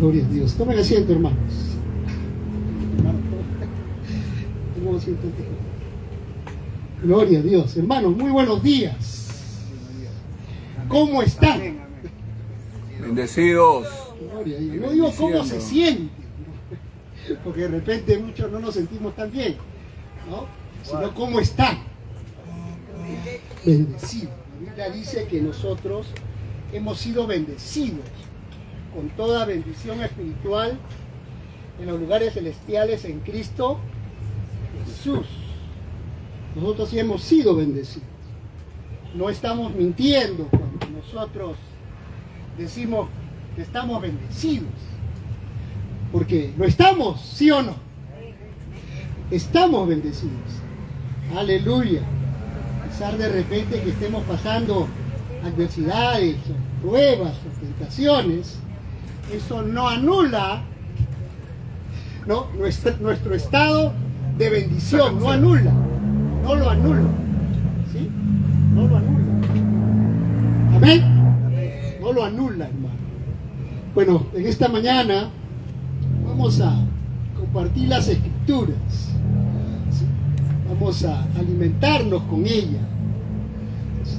Gloria a Dios. Tomen asiento, hermanos. Tomen asiento. Gloria a Dios. Hermanos, muy buenos días. ¿Cómo están? Bendecidos. Gloria a Dios. No digo cómo se sienten, porque de repente muchos no nos sentimos tan bien, ¿no? Sino cómo están. Bendecidos. La Biblia dice que nosotros hemos sido bendecidos con toda bendición espiritual en los lugares celestiales en Cristo Jesús. Nosotros sí hemos sido bendecidos. No estamos mintiendo cuando nosotros decimos que estamos bendecidos, porque lo estamos, ¿sí o no? Estamos bendecidos. Aleluya. A pesar de repente que estemos pasando adversidades, o pruebas, o tentaciones, eso no anula, ¿no?, nuestro estado de bendición. No anula, no lo anula, ¿sí? No lo anula. Amén. No lo anula, hermano. Bueno, en esta mañana vamos a compartir las Escrituras, ¿sí? Vamos a alimentarnos con ella.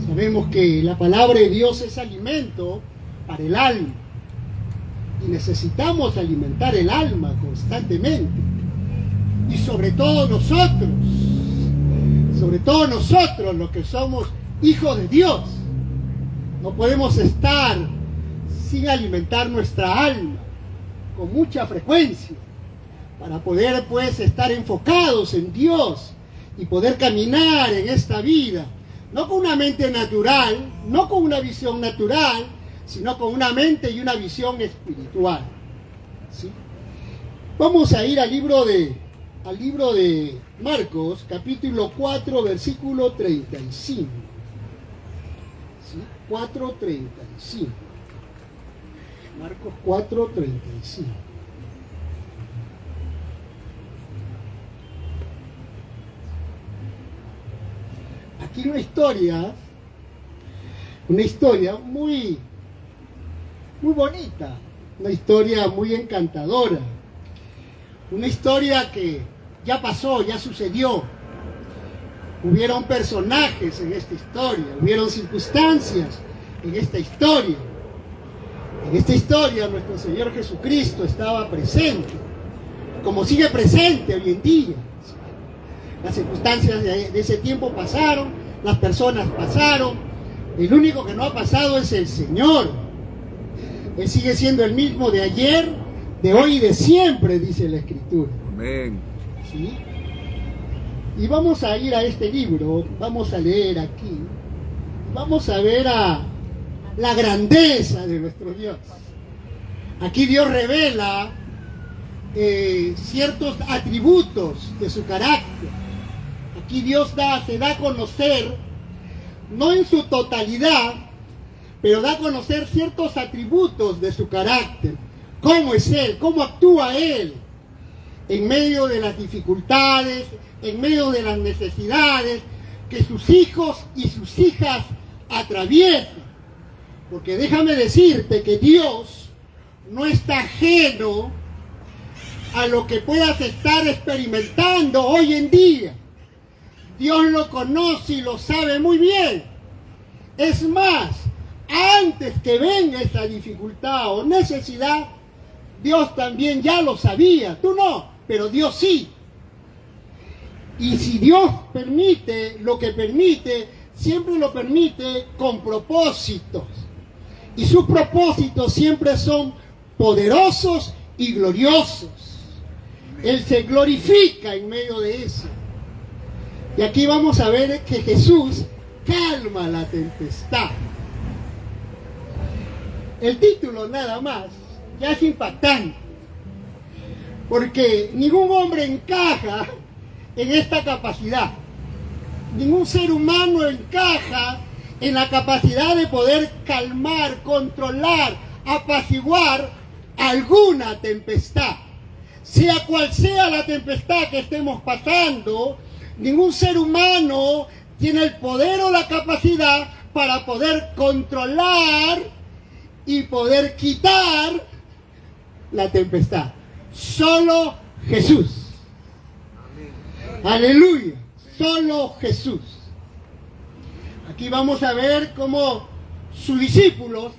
Sabemos que la palabra de Dios es alimento para el alma y necesitamos alimentar el alma constantemente. Y sobre todo nosotros los que somos hijos de Dios, no podemos estar sin alimentar nuestra alma con mucha frecuencia para poder pues estar enfocados en Dios y poder caminar en esta vida, no con una mente natural, no con una visión natural, sino con una mente y una visión espiritual, ¿sí? Vamos a ir al libro de Marcos, capítulo 4, versículo 35. ¿Sí? 4:35. Marcos 4:35. Aquí una historia muy bonita, una historia muy encantadora, una historia que ya pasó, ya sucedió. Hubieron personajes en esta historia, hubieron circunstancias en esta historia. En esta historia nuestro Señor Jesucristo estaba presente, como sigue presente hoy en día. Las circunstancias de ese tiempo pasaron, las personas pasaron, el único que no ha pasado es el Señor. Él sigue siendo el mismo de ayer, de hoy y de siempre, dice la Escritura. Amén. ¿Sí? Y vamos a ir a este libro, vamos a leer aquí, vamos a ver a la grandeza de nuestro Dios. Aquí Dios revela ciertos atributos de su carácter. Aquí Dios se da a conocer, no en su totalidad, pero da a conocer ciertos atributos de su carácter. ¿Cómo es Él? ¿Cómo actúa Él? En medio de las dificultades, en medio de las necesidades que sus hijos y sus hijas atraviesan. Porque déjame decirte que Dios no está ajeno a lo que puedas estar experimentando hoy en día. Dios lo conoce y lo sabe muy bien. Es más, antes que venga esa dificultad o necesidad, Dios también ya lo sabía. Tú no, pero Dios sí. Y si Dios permite lo que permite, siempre lo permite con propósitos. Y sus propósitos siempre son poderosos y gloriosos. Él se glorifica en medio de eso. Y aquí vamos a ver que Jesús calma la tempestad. El título nada más ya es impactante, porque ningún hombre encaja en esta capacidad. Ningún ser humano encaja en la capacidad de poder calmar, controlar, apaciguar alguna tempestad. Sea cual sea la tempestad que estemos pasando, ningún ser humano tiene el poder o la capacidad para poder controlar y poder quitar la tempestad. Solo Jesús. Aleluya. Solo Jesús. Aquí vamos a ver cómo sus discípulos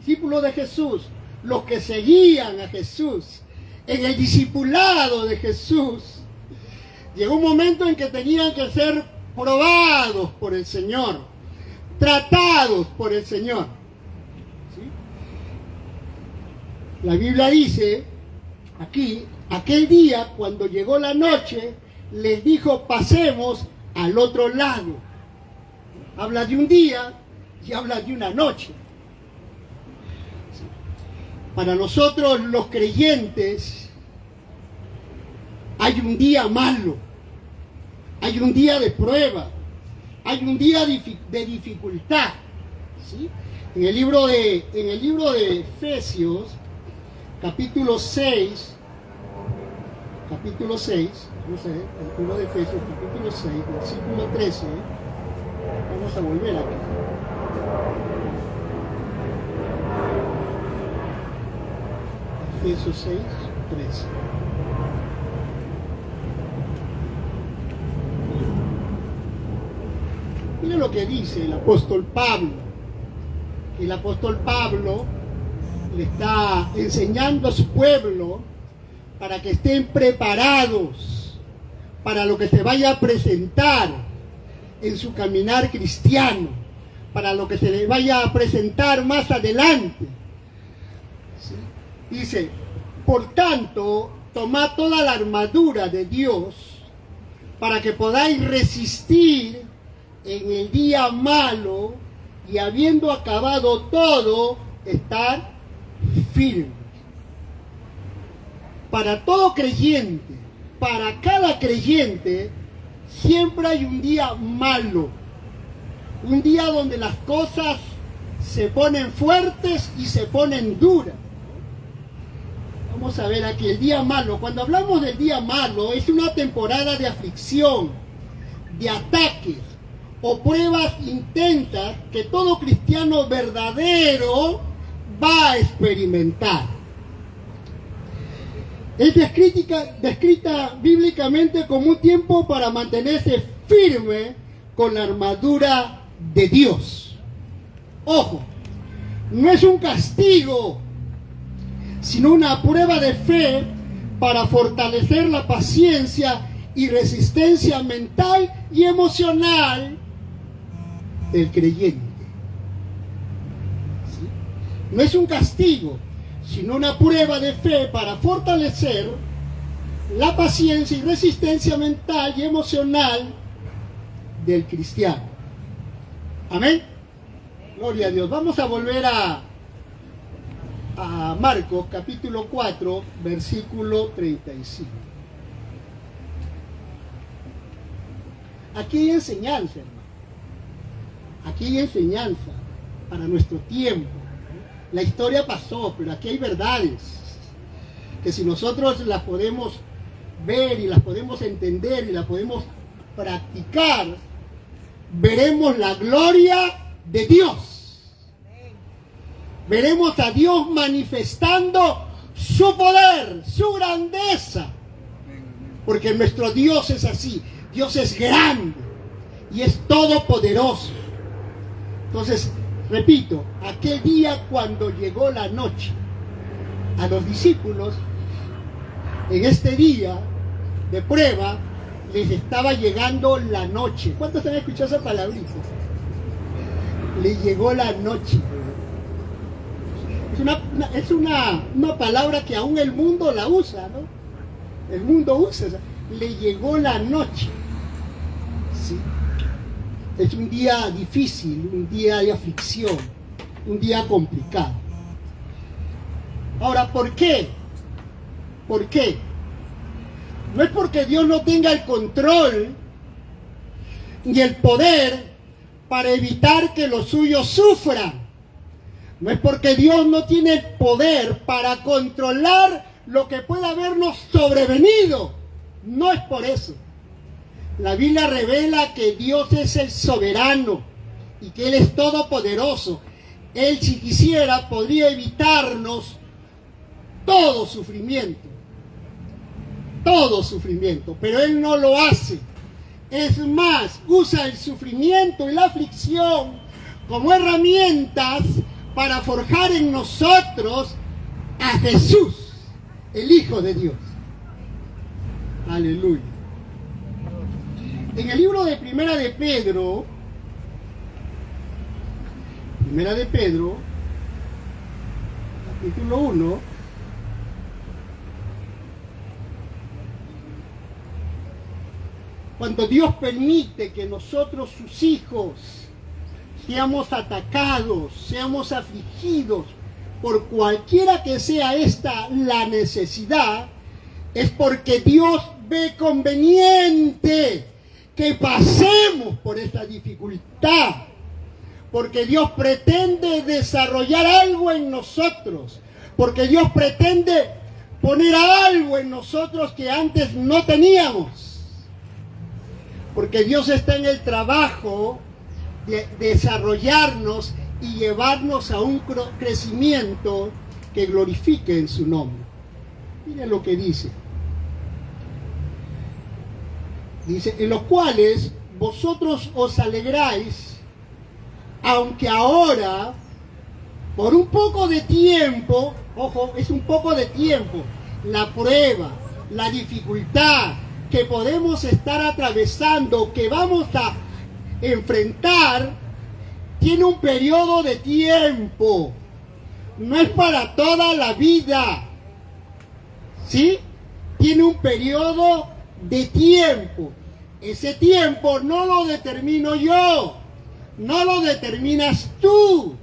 de Jesús, los que seguían a Jesús, en el discipulado de Jesús, llegó un momento en que tenían que ser probados por el Señor, tratados por el Señor. ¿Sí? La Biblia dice aquí, aquel día cuando llegó la noche, les dijo: pasemos al otro lado. Habla de un día y habla de una noche. Para nosotros los creyentes hay un día malo, hay un día de prueba, hay un día de dificultad. ¿Sí? En el libro de Efesios, capítulo 6, vamos a ver, el libro de Efesios, capítulo 6, versículo 13, vamos a volver aquí. Efesios 6, 13. Mira lo que dice el apóstol Pablo. El apóstol Pablo le está enseñando a su pueblo para que estén preparados para lo que se vaya a presentar en su caminar cristiano, para lo que se le vaya a presentar más adelante. ¿Sí? Dice: por tanto, tomad toda la armadura de Dios para que podáis resistir en el día malo y, habiendo acabado todo, estar firmes. Para todo creyente, para cada creyente, siempre hay un día malo, un día donde las cosas se ponen fuertes y se ponen duras. Vamos a ver aquí el día malo. Cuando hablamos del día malo, es una temporada de aflicción, de ataques o pruebas intensas que todo cristiano verdadero va a experimentar. Es descrita bíblicamente como un tiempo para mantenerse firme con la armadura de Dios. Ojo, no es un castigo, sino una prueba de fe para fortalecer la paciencia y resistencia mental y emocional del creyente. ¿Sí? No es un castigo, sino una prueba de fe para fortalecer la paciencia y resistencia mental y emocional del cristiano. Amén. Gloria a Dios. Vamos a volver a Marcos capítulo 4, versículo 35. Aquí hay enseñanza, hermano. Aquí hay enseñanza para nuestro tiempo. La historia pasó, pero aquí hay verdades que si nosotros las podemos ver y las podemos entender y las podemos practicar, veremos la gloria de Dios. Veremos a Dios manifestando su poder, su grandeza. Porque nuestro Dios es así. Dios es grande y es todopoderoso. Entonces, repito, aquel día cuando llegó la noche, a los discípulos, en este día de prueba, les estaba llegando la noche. ¿Cuántos han escuchado esa palabrita? Les llegó la noche. Es una palabra que aún el mundo la usa, ¿no? El mundo usa. Le llegó la noche. ¿Sí? Es un día difícil, un día de aflicción, un día complicado. Ahora, ¿por qué? ¿Por qué? No es porque Dios no tenga el control ni el poder para evitar que los suyos sufran. No es porque Dios no tiene el poder para controlar lo que pueda habernos sobrevenido. No es por eso. La Biblia revela que Dios es el soberano y que Él es todopoderoso. Él, si quisiera, podría evitarnos todo sufrimiento, pero Él no lo hace. Es más, usa el sufrimiento y la aflicción como herramientas para forjar en nosotros a Jesús, el Hijo de Dios. Aleluya. En el libro de Primera de Pedro, capítulo 1, cuando Dios permite que nosotros, sus hijos, seamos atacados, seamos afligidos por cualquiera que sea esta la necesidad, es porque Dios ve conveniente que pasemos por esta dificultad, porque Dios pretende desarrollar algo en nosotros, porque Dios pretende poner algo en nosotros que antes no teníamos, porque Dios está en el trabajo de desarrollarnos y llevarnos a un crecimiento que glorifique en su nombre. Miren lo que dice. Dice, en los cuales vosotros os alegráis, aunque ahora, por un poco de tiempo, ojo, es un poco de tiempo, la prueba, la dificultad que podemos estar atravesando, que vamos a enfrentar, tiene un periodo de tiempo, no es para toda la vida, ¿sí? Tiene un periodo de tiempo. Ese tiempo no lo determino yo, no lo determinas tú,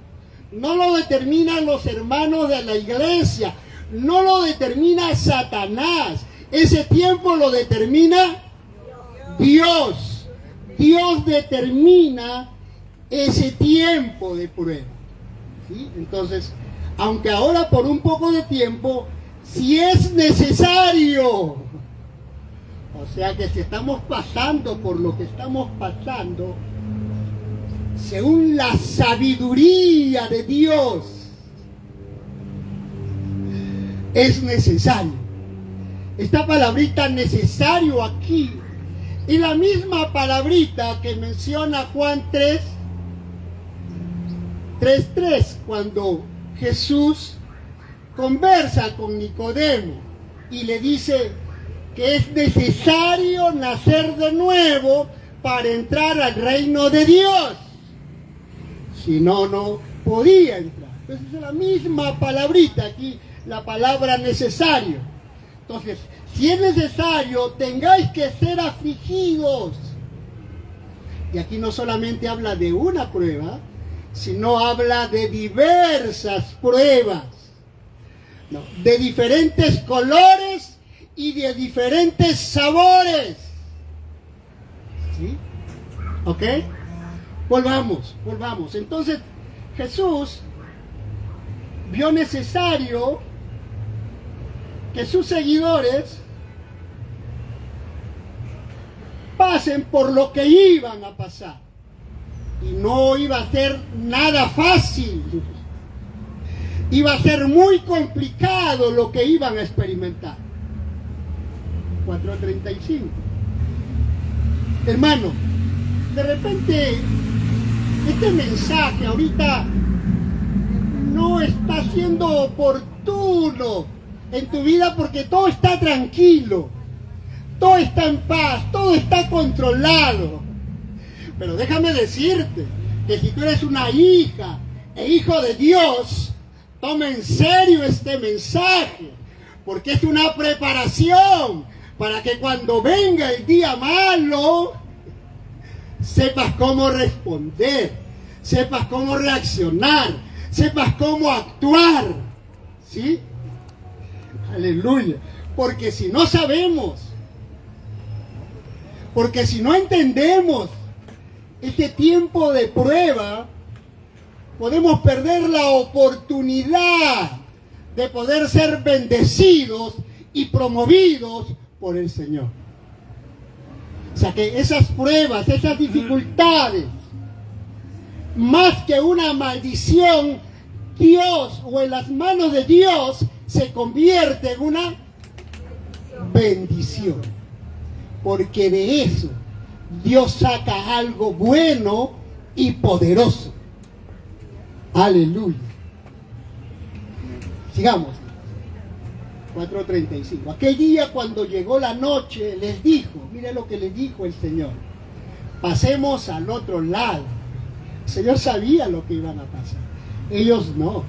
no lo determinan los hermanos de la iglesia, no lo determina Satanás. Ese tiempo lo determina Dios. Dios determina ese tiempo de prueba, ¿sí? Entonces, aunque ahora por un poco de tiempo, si es necesario, o sea que si estamos pasando por lo que estamos pasando, según la sabiduría de Dios, es necesario. Esta palabrita necesario aquí es la misma palabrita que menciona Juan 3:3, cuando Jesús conversa con Nicodemo y le dice que es necesario nacer de nuevo para entrar al reino de Dios. Si no, no podía entrar. Entonces es la misma palabrita aquí, la palabra necesario. Entonces, si es necesario, tengáis que ser afligidos. Y aquí no solamente habla de una prueba, sino habla de diversas pruebas, ¿no? De diferentes colores y de diferentes sabores. ¿Sí? ¿Ok? Volvamos. Entonces, Jesús vio necesario que sus seguidores pasen por lo que iban a pasar. Y no iba a ser nada fácil. Iba a ser muy complicado lo que iban a experimentar. 4:35. Hermano, de repente este mensaje ahorita no está siendo oportuno en tu vida porque todo está tranquilo, todo está en paz, todo está controlado. Pero déjame decirte que si tú eres una hija e hijo de Dios, toma en serio este mensaje, porque es una preparación para que cuando venga el día malo, sepas cómo responder, sepas cómo reaccionar, sepas cómo actuar, ¿sí? Aleluya. Porque si no sabemos, porque si no entendemos este tiempo de prueba, podemos perder la oportunidad de poder ser bendecidos y promovidos por el Señor. O sea que esas pruebas, esas dificultades, más que una maldición, Dios, o en las manos de Dios, se convierte en una bendición. Porque de eso Dios saca algo bueno y poderoso. Aleluya. Sigamos. 4:35. Aquel día cuando llegó la noche les dijo, mire lo que les dijo el Señor, pasemos al otro lado. El Señor sabía lo que iban a pasar. Ellos no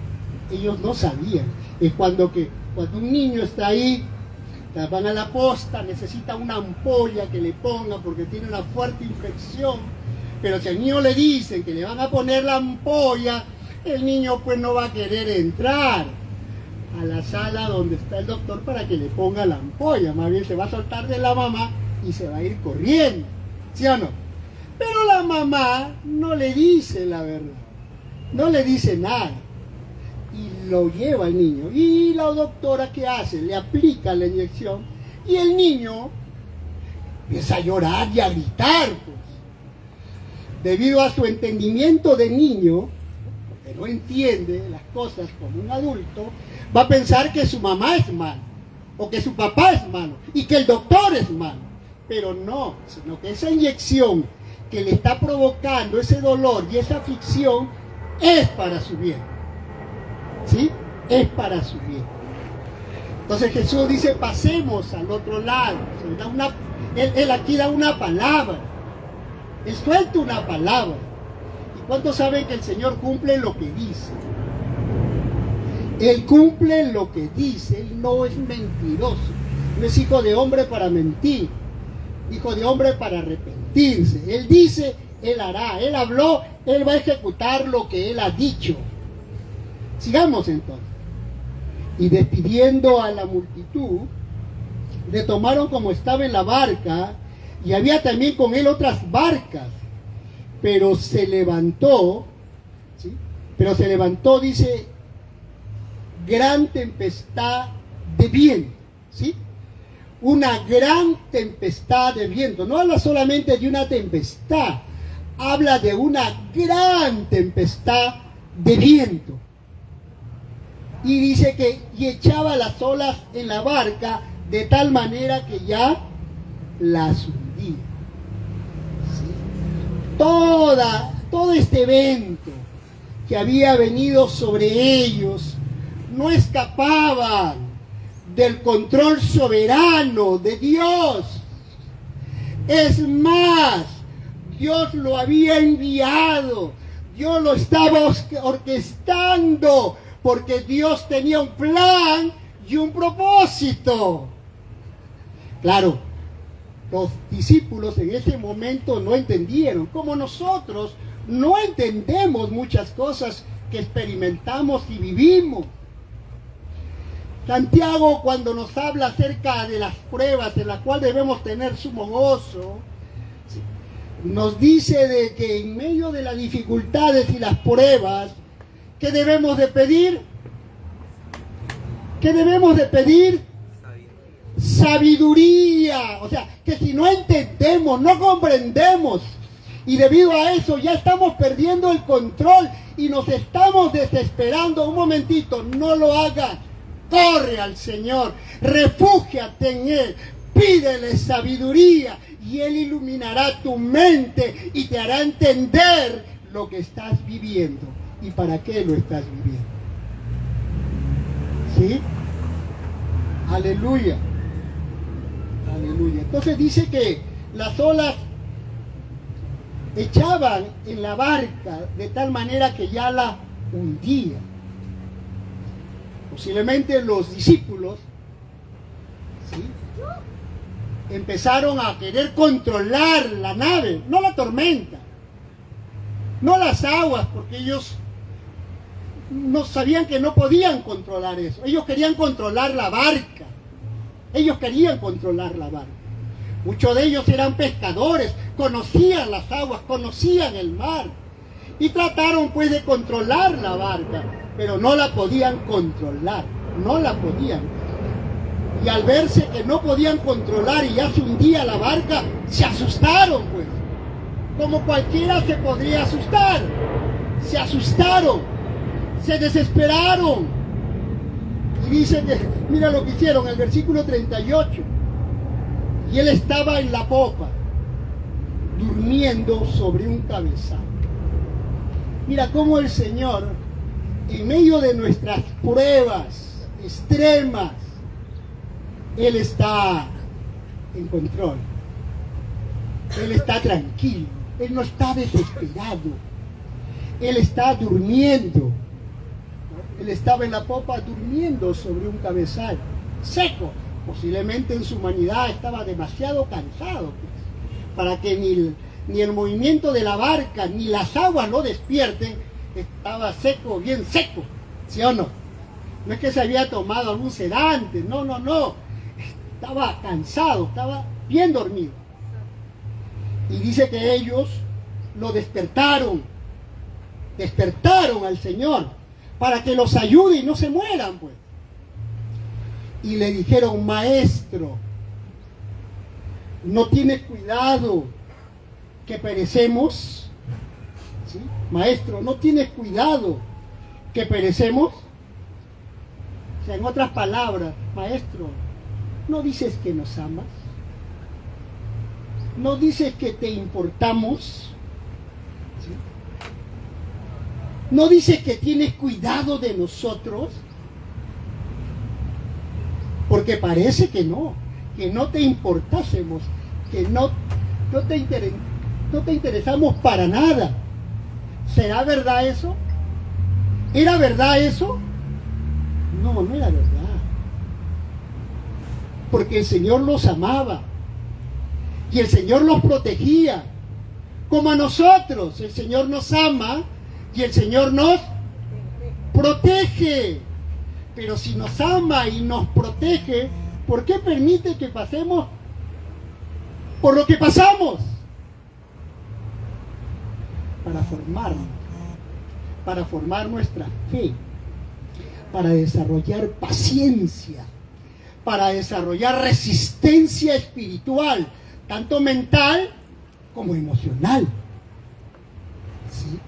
sabían. Es cuando un niño está ahí, van a la posta, necesita una ampolla que le ponga porque tiene una fuerte infección, pero si al niño le dicen que le van a poner la ampolla, el niño pues no va a querer entrar a la sala donde está el doctor para que le ponga la ampolla, más bien se va a soltar de la mamá y se va a ir corriendo, ¿sí o no? Pero la mamá no le dice la verdad, no le dice nada y lo lleva al niño. Y la doctora, ¿qué hace? Le aplica la inyección y el niño empieza a llorar y a gritar, pues. Debido a su entendimiento de niño, que no entiende las cosas como un adulto, va a pensar que su mamá es malo, o que su papá es malo, y que el doctor es malo. Pero no, sino que esa inyección que le está provocando ese dolor y esa aflicción es para su bien. ¿Sí? Es para su bien. Entonces Jesús dice, pasemos al otro lado. Él aquí da una palabra. Él suelta una palabra. ¿Y cuántos saben que el Señor cumple lo que dice? Él cumple lo que dice. Él no es mentiroso. No es hijo de hombre para mentir. Hijo de hombre para arrepentirse. Él dice, Él hará. Él habló, Él va a ejecutar lo que Él ha dicho. Sigamos entonces. Y despidiendo a la multitud, le tomaron como estaba en la barca, y había también con él otras barcas. Pero se levantó, ¿sí? Pero se levantó, dice, gran tempestad de viento, ¿sí? Una gran tempestad de viento. No habla solamente de una tempestad, habla de una gran tempestad de viento. Y dice que y echaba las olas en la barca de tal manera que ya las hundía. ¿Sí? Todo este evento que había venido sobre ellos no escapaba del control soberano de Dios. Es más, Dios lo había enviado, Dios lo estaba orquestando, porque Dios tenía un plan y un propósito. Claro, los discípulos en ese momento no entendieron, como nosotros no entendemos muchas cosas que experimentamos y vivimos. Santiago, cuando nos habla acerca de las pruebas en las cuales debemos tener sumo gozo, nos dice de que en medio de las dificultades y las pruebas, ¿qué debemos de pedir? ¿Qué debemos de pedir? Sabiduría. O sea, que si no entendemos, no comprendemos, y debido a eso ya estamos perdiendo el control y nos estamos desesperando. Un momentito, no lo hagas. Corre al Señor, refúgiate en Él, pídele sabiduría y Él iluminará tu mente y te hará entender lo que estás viviendo y para qué lo estás viviendo. ¿Sí? Aleluya. Aleluya. Entonces dice que las olas echaban en la barca de tal manera que ya la hundía. Posiblemente los discípulos, ¿sí?, empezaron a querer controlar la nave, no la tormenta, no las aguas, porque ellos no sabían que no podían controlar eso. Ellos querían controlar la barca. Ellos querían controlar la barca. Muchos de ellos eran pescadores, conocían las aguas, conocían el mar. Y trataron pues de controlar la barca, pero no la podían controlar, no la podían. Y al verse que no podían controlar y ya se hundía la barca, se asustaron pues. Como cualquiera se podría asustar. Se asustaron, se desesperaron. Y dice que, mira lo que hicieron, el versículo 38. Y él estaba en la popa, durmiendo sobre un cabezal. Mira cómo el Señor, en medio de nuestras pruebas extremas, Él está en control. Él está tranquilo. Él no está desesperado. Él está durmiendo. Él estaba en la popa durmiendo sobre un cabezal seco. Posiblemente en su humanidad estaba demasiado cansado, pues, para que ni el movimiento de la barca ni las aguas lo despierten. Estaba seco, bien seco, ¿sí o no? No es que se había tomado algún sedante, no. Estaba cansado, estaba bien dormido. Y dice que ellos lo despertaron al Señor para que los ayude y no se mueran, pues. Y le dijeron: maestro, ¿no tienes cuidado que perecemos? ¿Sí? Maestro, ¿no tienes cuidado que perecemos? O sea, en otras palabras, maestro, ¿no dices que nos amas? ¿No dices que te importamos? ¿Sí? ¿No dices que tienes cuidado de nosotros? Porque parece que no te importásemos, que no te interesamos para nada. ¿Será verdad eso? ¿Era verdad eso? No era verdad. Porque el Señor los amaba y el Señor los protegía, como a nosotros. El Señor nos ama y el Señor nos protege. Pero si nos ama y nos protege, ¿por qué permite que pasemos por lo que pasamos? Para formarnos, para formar nuestra fe, para desarrollar paciencia, para desarrollar resistencia espiritual, tanto mental como emocional. ¿Sí?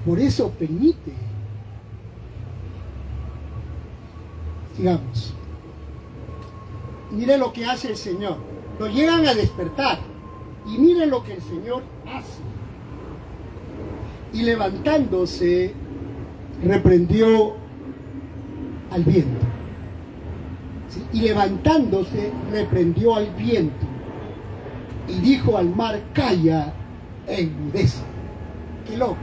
Por eso permite. Sigamos. Mire lo que hace el Señor. Lo llegan a despertar. Y mire lo que el Señor hace. Y levantándose, reprendió al viento. ¿Sí? Y levantándose, reprendió al viento. Y dijo al mar: calla e enmudece. Qué loco.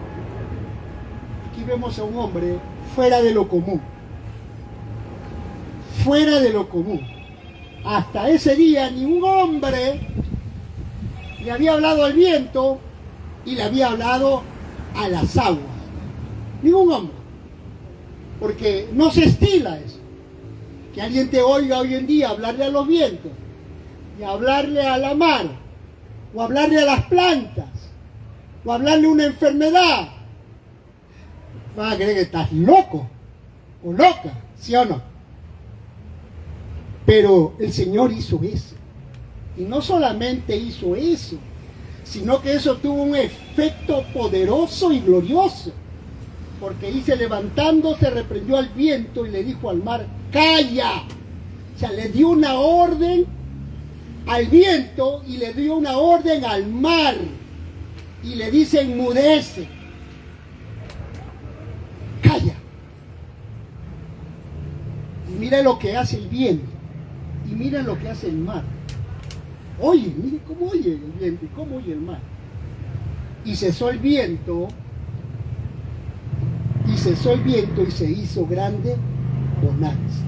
Aquí vemos a un hombre fuera de lo común. Fuera de lo común. Hasta ese día ningún hombre le había hablado al viento y le había hablado a las aguas. Ningún hombre. Porque no se estila eso. Que alguien te oiga hoy en día hablarle a los vientos, y hablarle a la mar, o hablarle a las plantas, o hablarle a una enfermedad. Van a creer que estás loco o loca, ¿sí o no? Pero el Señor hizo eso. Y no solamente hizo eso, sino que eso tuvo un efecto poderoso y glorioso. Porque dice: levantándose, reprendió al viento y le dijo al mar: calla. O sea, le dio una orden al viento y le dio una orden al mar. Y le dice: enmudece. Calla. Y mira lo que hace el viento. Y mira lo que hace el mar. Oye, mire cómo oye el viento y cómo oye el mar. Y cesó el viento. Y cesó el viento y se hizo grande bonanza.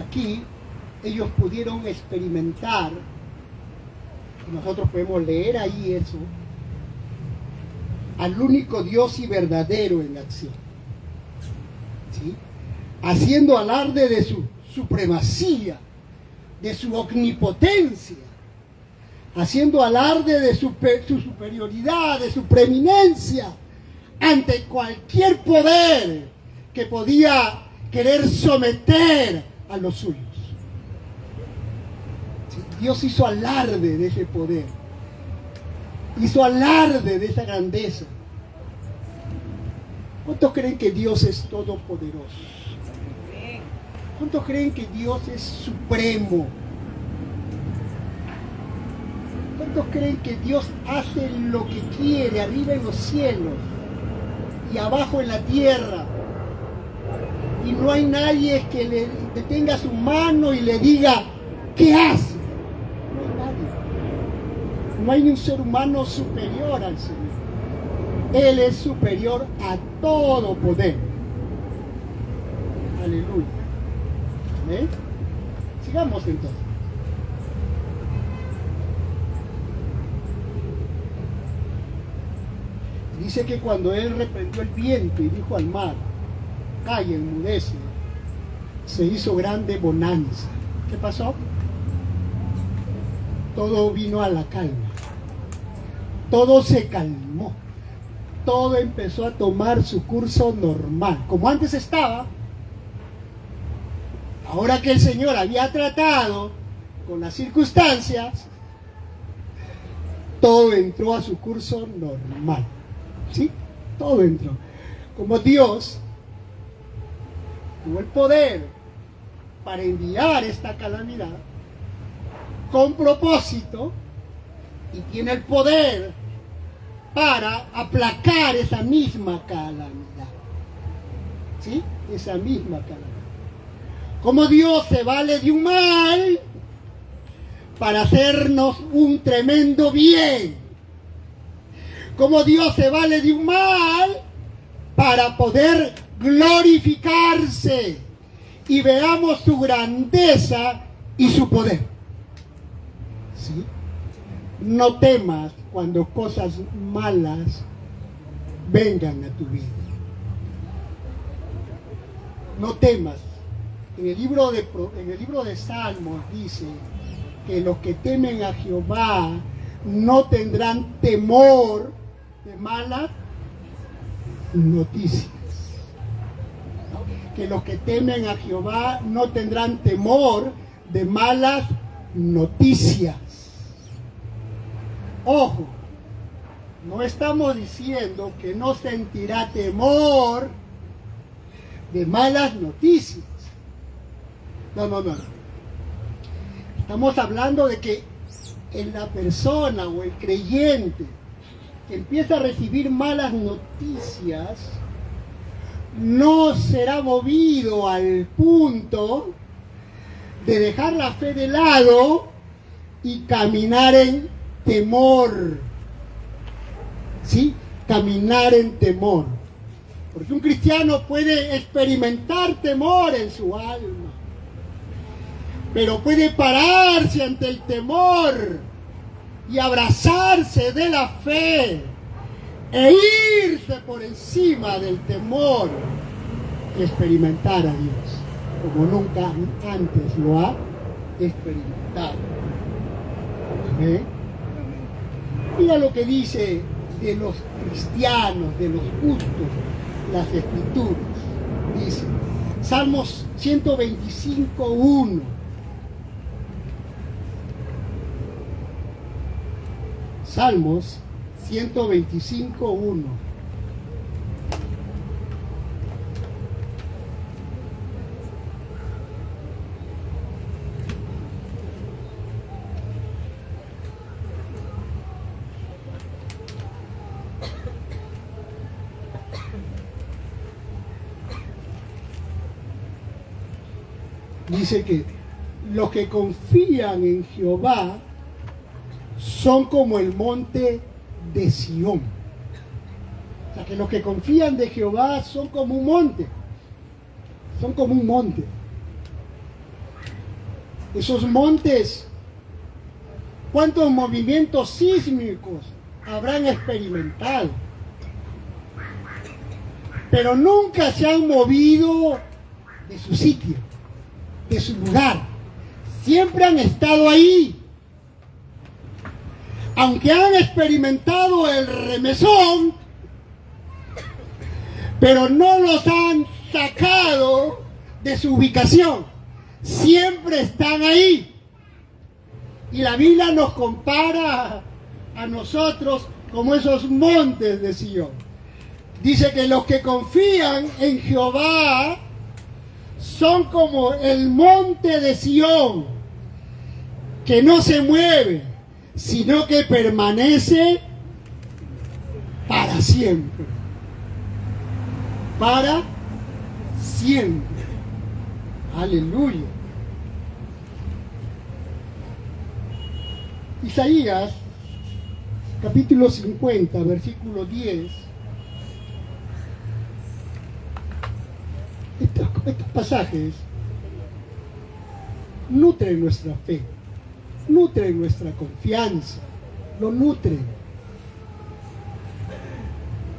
Aquí ellos pudieron experimentar, y nosotros podemos leer ahí eso, al único Dios y verdadero en acción. ¿Sí? Haciendo alarde de su supremacía, de su omnipotencia, haciendo alarde de su superioridad, de su preeminencia, ante cualquier poder que podía querer someter a los suyos. ¿Sí? Dios hizo alarde de ese poder, hizo alarde de esa grandeza. ¿Cuántos creen que Dios es todopoderoso? ¿Cuántos creen que Dios es supremo? ¿Cuántos creen que Dios hace lo que quiere arriba en los cielos y abajo en la tierra? Y no hay nadie que le detenga su mano y le diga, ¿qué hace? No hay nadie. No hay ni un ser humano superior al Señor. Él es superior a todo poder. Aleluya. ¿Amén? Sigamos entonces. Dice que cuando él reprendió el viento y dijo al mar, calla, enmudece, se hizo grande bonanza. ¿Qué pasó? Todo vino a la calma. Todo se calmó. Todo empezó a tomar su curso normal, como antes estaba. Ahora que el Señor había tratado con las circunstancias, todo entró a su curso normal. ¿Sí? Todo entró. Como Dios tuvo el poder para enviar esta calamidad con propósito y tiene el poder para aplacar esa misma calamidad. ¿Sí? Esa misma calamidad. Como Dios se vale de un mal para hacernos un tremendo bien. Como Dios se vale de un mal para poder glorificarse y veamos su grandeza y su poder. ¿Sí? No temas cuando cosas malas vengan a tu vida. No temas. En el libro de Salmos dice que los que temen a Jehová no tendrán temor de malas noticias. Que los que temen a Jehová no tendrán temor de malas noticias. Ojo, no estamos diciendo que no sentirá temor de malas noticias. No. Estamos hablando de que en la persona o el creyente que empieza a recibir malas noticias no será movido al punto de dejar la fe de lado y caminar en temor. ¿Sí? Caminar en temor. Porque un cristiano puede experimentar temor en su alma, pero puede pararse ante el temor y abrazarse de la fe e irse por encima del temor y experimentar a Dios como nunca antes lo ha experimentado. ¿Amén? Mira lo que dice de los cristianos, de los justos, las Escrituras. Dice, Salmos 125:1. Salmos 125:1. Dice que los que confían en Jehová son como el monte de Sión. O sea, que los que confían de Jehová son como un monte. Son como un monte. Esos montes, ¿cuántos movimientos sísmicos habrán experimentado? Pero nunca se han movido de su sitio, de su lugar. Siempre han estado ahí. Aunque han experimentado el remesón, pero no los han sacado de su ubicación. Siempre están ahí. Y la Biblia nos compara a nosotros como esos montes de Sión. Dice que los que confían en Jehová son como el monte de Sión, que no se mueve, sino que permanece para siempre. Para siempre. Aleluya. Isaías, capítulo 50, versículo 10. Estos pasajes nutren nuestra fe, nutren nuestra confianza, lo nutren.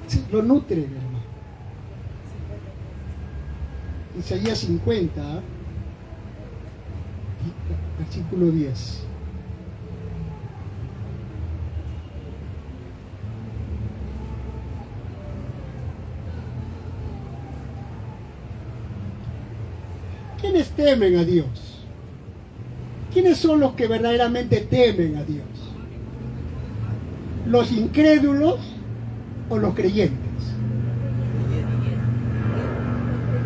Sí, lo nutren, hermano. Isaías 50, versículo 10. ¿Quiénes temen a Dios? ¿Quiénes son los que verdaderamente temen a Dios? ¿Los incrédulos o los creyentes?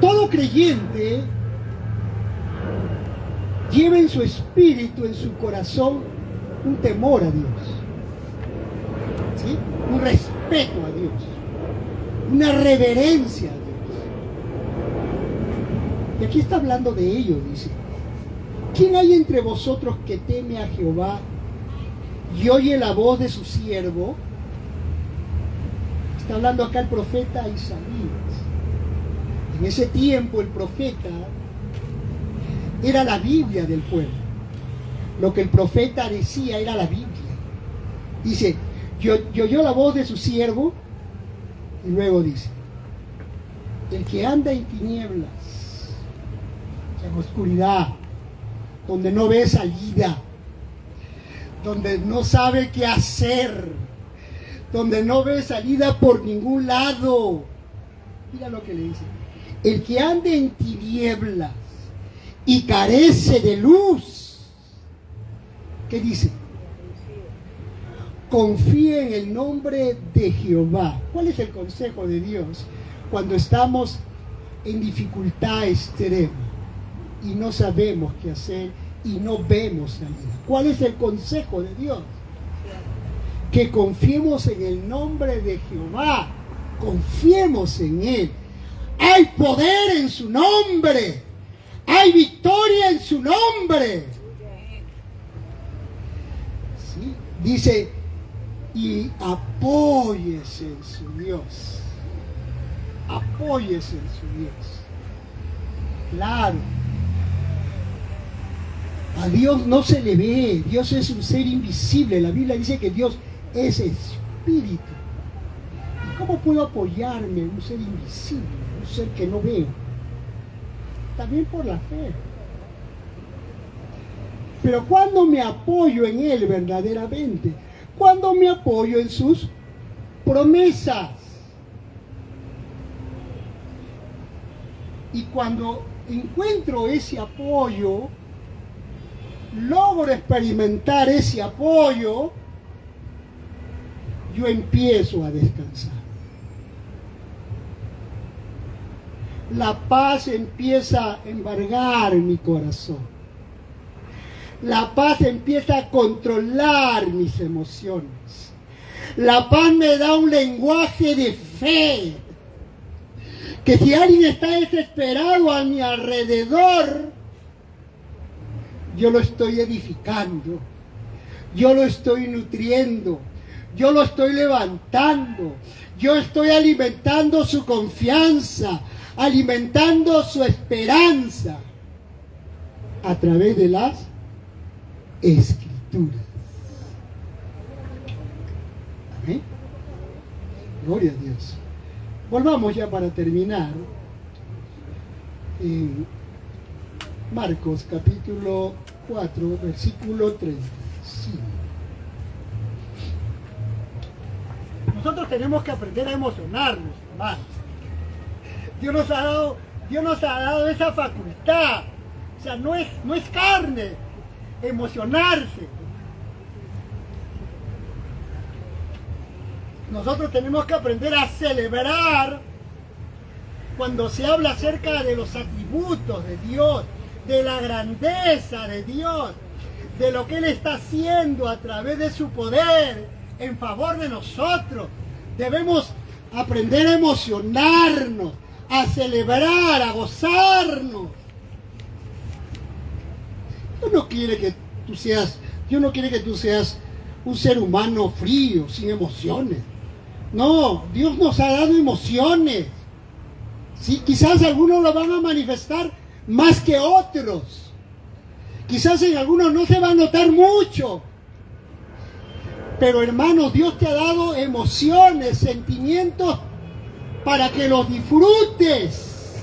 Todo creyente lleva en su espíritu, en su corazón, un temor a Dios, ¿sí? Un respeto a Dios, una reverencia a Dios. Y aquí está hablando de ello, dice: ¿quién hay entre vosotros que teme a Jehová y oye la voz de su siervo? Está hablando acá el profeta Isaías. En ese tiempo el profeta era la Biblia del pueblo. Lo que el profeta decía era la Biblia. Dice, yo oyó la voz de su siervo, y luego dice: el que anda en tinieblas, en oscuridad, donde no ve salida, donde no sabe qué hacer, donde no ve salida por ningún lado. Mira lo que le dice: el que ande en tinieblas y carece de luz, ¿qué dice? Confíe en el nombre de Jehová. ¿Cuál es el consejo de Dios cuando estamos en dificultad extrema y no sabemos qué hacer y no vemos salida? ¿Cuál es el consejo de Dios? Que confiemos en el nombre de Jehová, confiemos en Él. Hay poder en su nombre, hay victoria en su nombre. ¿Sí? Dice, y apóyese en su Dios, apóyese en su Dios. Claro, a Dios no se le ve, Dios es un ser invisible. La Biblia dice que Dios es espíritu. ¿Y cómo puedo apoyarme en un ser invisible, un ser que no veo? También por la fe. Pero cuando me apoyo en Él verdaderamente, cuando me apoyo en sus promesas, y cuando encuentro ese apoyo, logro experimentar ese apoyo, yo empiezo a descansar. La paz empieza a embargar mi corazón. La paz empieza a controlar mis emociones. La paz me da un lenguaje de fe. Que si alguien está desesperado a mi alrededor, yo lo estoy edificando, yo lo estoy nutriendo, yo lo estoy levantando, yo estoy alimentando su confianza, alimentando su esperanza a través de las Escrituras. Amén. Gloria a Dios. Volvamos ya para terminar en Marcos capítulo 4, versículo 35. Nosotros tenemos que aprender a emocionarnos, hermanos. Dios nos ha dado esa facultad. O sea, no es carne emocionarse. Nosotros tenemos que aprender a celebrar cuando se habla acerca de los atributos de Dios, de la grandeza de Dios, de lo que Él está haciendo a través de su poder en favor de nosotros. Debemos aprender a emocionarnos, a celebrar, a gozarnos. Dios no quiere que tú seas un ser humano frío, sin emociones. No, Dios nos ha dado emociones. Sí, quizás algunos lo van a manifestar más que otros. Quizás en algunos no se va a notar mucho. Pero hermano, Dios te ha dado emociones, sentimientos para que los disfrutes.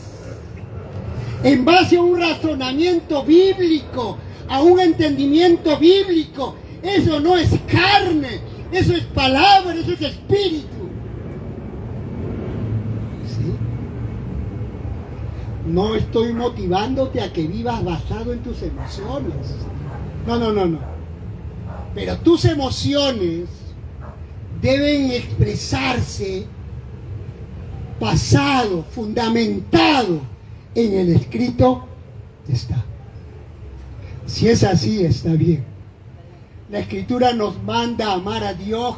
En base a un razonamiento bíblico, a un entendimiento bíblico. Eso no es carne, eso es palabra, eso es espíritu. ¿Sí? No estoy motivándote a que vivas basado en tus emociones. No. Pero tus emociones deben expresarse basado, fundamentado en el escrito está. Si es así, está bien. La Escritura nos manda a amar a Dios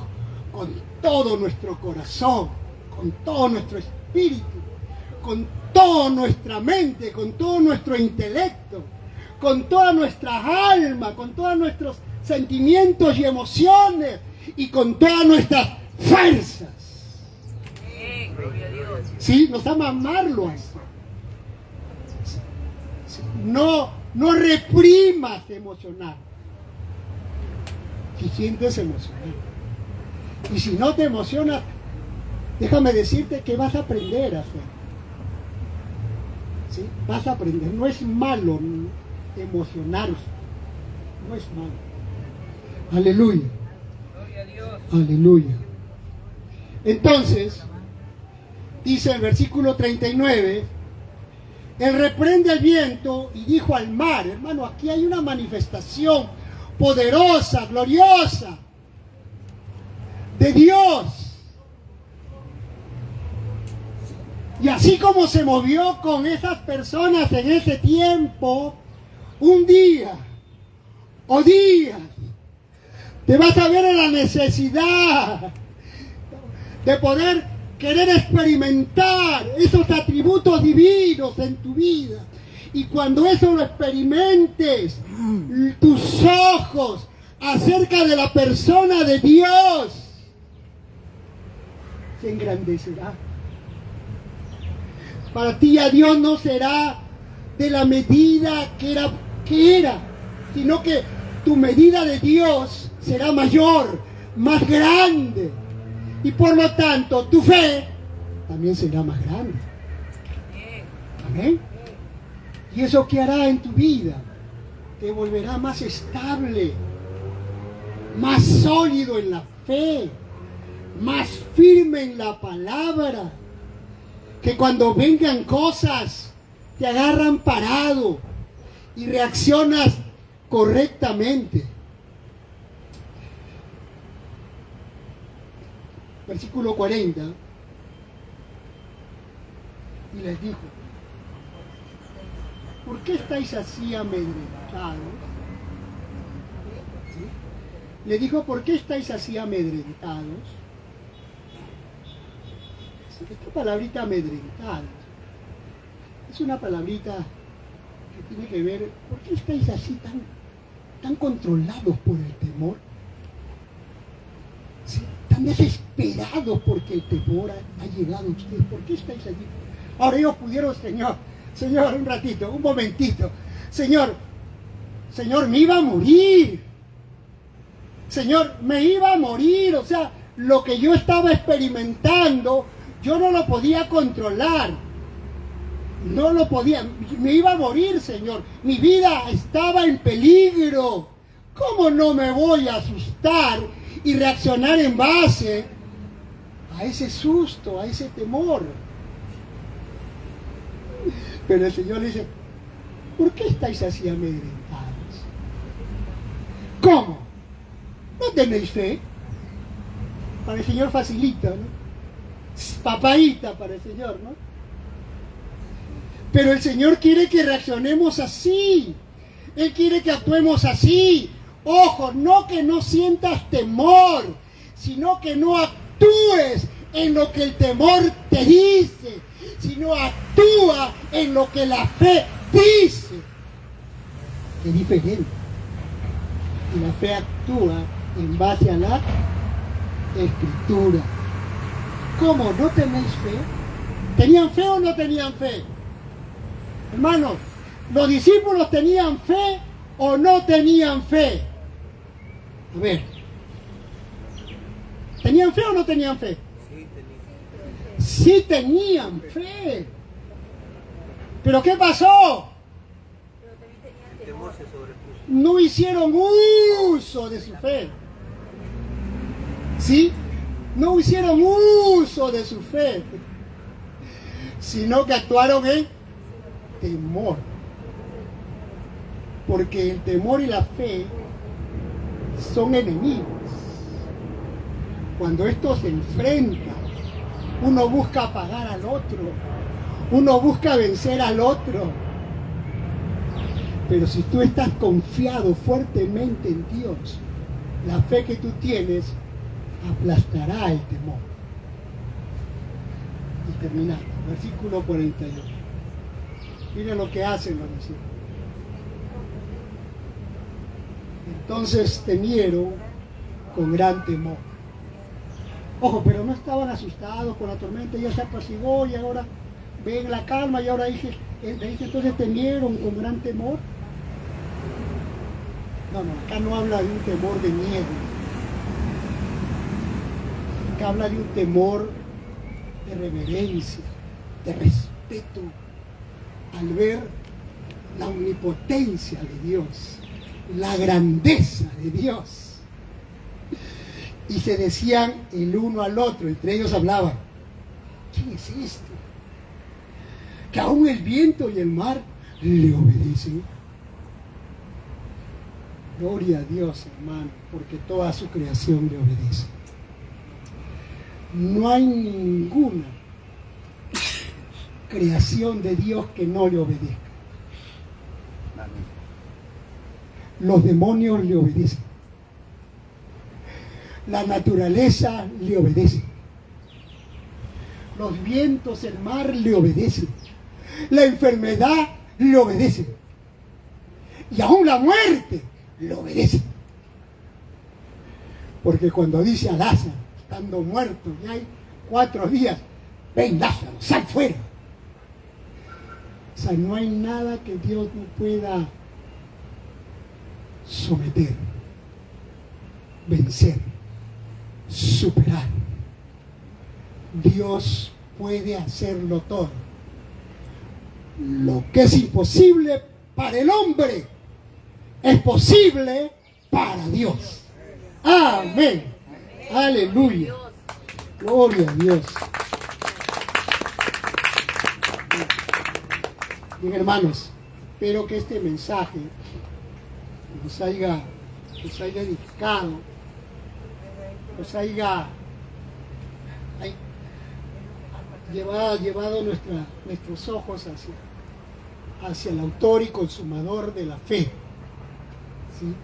con todo nuestro corazón, con todo nuestro espíritu, con toda nuestra mente, con todo nuestro intelecto, con toda nuestra alma, con todos nuestros sentimientos y emociones y con todas nuestras fuerzas. Sí, nos ama amarlo a eso. No reprimas emocionar. Si sientes emocionar. Y si no te emocionas, déjame decirte que vas a aprender a hacer. ¿Sí? Vas a aprender. No es malo emocionarse. No es malo. Aleluya. Gloria a Dios. Aleluya. Entonces, dice el versículo 39, Él reprende al viento y dijo al mar. Hermano, aquí hay una manifestación poderosa, gloriosa de Dios. Y así como se movió con esas personas en ese tiempo, un día o días, te vas a ver en la necesidad de poder querer experimentar esos atributos divinos en tu vida. Y cuando eso lo experimentes, tus ojos acerca de la persona de Dios se engrandecerá. Para ti a Dios no será de la medida que era, sino que tu medida de Dios será mayor, más grande. Y por lo tanto, tu fe también será más grande. Amén. ¿Y eso qué hará en tu vida? Te volverá más estable, más sólido en la fe, más firme en la palabra. Que cuando vengan cosas, te agarran parado y reaccionas correctamente. Versículo 40. Y les dijo: ¿por qué estáis así amedrentados? ¿Sí? Le dijo: ¿por qué estáis así amedrentados? Esta palabrita amedrentados es una palabrita que tiene que ver, ¿por qué estáis así tan controlados por el temor? ¿Sí? Tan desesperados porque el temor ha llegado a ustedes. ¿Por qué estáis allí? Ahora ellos pudieron, Señor, un ratito, un momentito. Señor, me iba a morir. Señor, me iba a morir. O sea, lo que yo estaba experimentando, yo no lo podía controlar. No lo podía. Me iba a morir, Señor. Mi vida estaba en peligro. ¿Cómo no me voy a asustar y reaccionar en base a ese susto, a ese temor? Pero el Señor le dice: ¿por qué estáis así amedrentados? ¿Cómo? ¿No tenéis fe? Para el Señor facilita, ¿no? Papaíta para el Señor, ¿no? Pero el Señor quiere que reaccionemos así. Él quiere que actuemos así. Ojo, no que no sientas temor, sino que no actúes en lo que el temor te dice, sino actúa en lo que la fe dice. Es diferente. Y la fe actúa en base a la Escritura. ¿Cómo? ¿No tenéis fe? ¿Tenían fe o no tenían fe? Hermanos, ¿los discípulos tenían fe o no tenían fe? A ver, ¿tenían fe o no tenían fe? Sí tenían fe. ¿Pero qué pasó? No hicieron uso de su fe. ¿Sí? No hicieron uso de su fe, sino que actuaron en temor. Porque el temor y la fe son enemigos. Cuando estos se enfrentan, uno busca apagar al otro, uno busca vencer al otro. Pero si tú estás confiado fuertemente en Dios, la fe que tú tienes aplastará el temor. Y terminando, versículo 41. Miren lo que hacen los discípulos. Entonces temieron con gran temor. Ojo, pero no estaban asustados con la tormenta, ya se apaciguó y ahora ven la calma y ahora dice entonces temieron con gran temor. No, acá no habla de un temor de miedo. Acá habla de un temor de reverencia, de respeto, al ver la omnipotencia de Dios, la grandeza de Dios. Y se decían el uno al otro, entre ellos hablaban, ¿quién es este? Que aún el viento y el mar le obedecen. Gloria a Dios, hermano, porque toda su creación le obedece. No hay ninguna creación de Dios que no le obedezca. Los demonios le obedecen. La naturaleza le obedece. Los vientos, el mar le obedecen. La enfermedad le obedece. Y aún la muerte le obedece. Porque cuando dice a Lázaro, estando muerto, ya hay 4 días, ven Lázaro, sal fuera. O sea, no hay nada que Dios no pueda someter, vencer, superar. Dios puede hacerlo todo. Lo que es imposible para el hombre es posible para Dios. Amén. Aleluya. Gloria a Dios. Bien, hermanos, espero que este mensaje nos haya edificado, nos haya llevado nuestros ojos hacia el autor y consumador de la fe. ¿Sí?